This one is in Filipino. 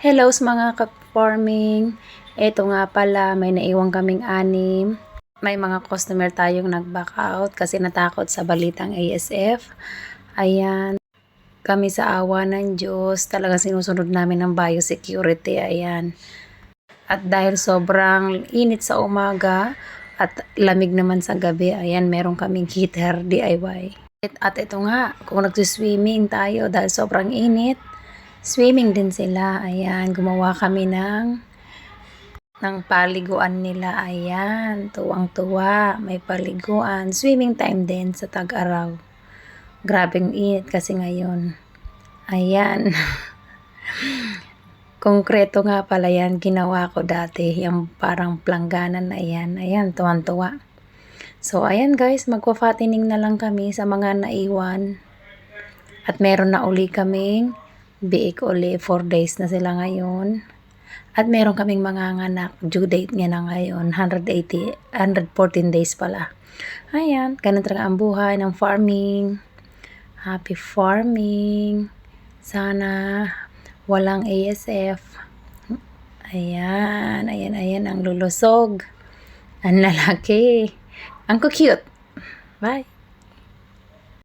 Hello sa mga ka-farming. Eto nga pala, may naiwan kaming anim. May mga customer tayong nag-back out kasi natakot sa balitang ASF. Ayan, kami sa awa ng Diyos, talagang sinusunod namin ng biosecurity. Ayan. At dahil sobrang init sa umaga at lamig naman sa gabi, ayan, meron kaming heater DIY. At ito nga, kung nagsiswimming tayo dahil sobrang init, swimming din sila. Ayan, gumawa kami ng paliguan nila. Ayan, tuwang-tuwa. May paliguan. Swimming time din sa tag-araw. Grabing init kasi ngayon. Ayan. Konkreto nga pala yan. Ginawa ko dati. Yung parang plangganan na yan. Ayan, tuwang-tuwa. So, ayan guys. Magpa-fattening na lang kami sa mga naiwan. At meron na uli kaming biik uli. 4 days na sila ngayon. At meron kaming mga anak, due date niya na ngayon, 114 days pala. Ayan, ganun talaga ang buhay ng farming. Happy farming. Sana walang ASF. Ayan, ayan, ang lulusog. Ang lalaki. Ang cute. Bye.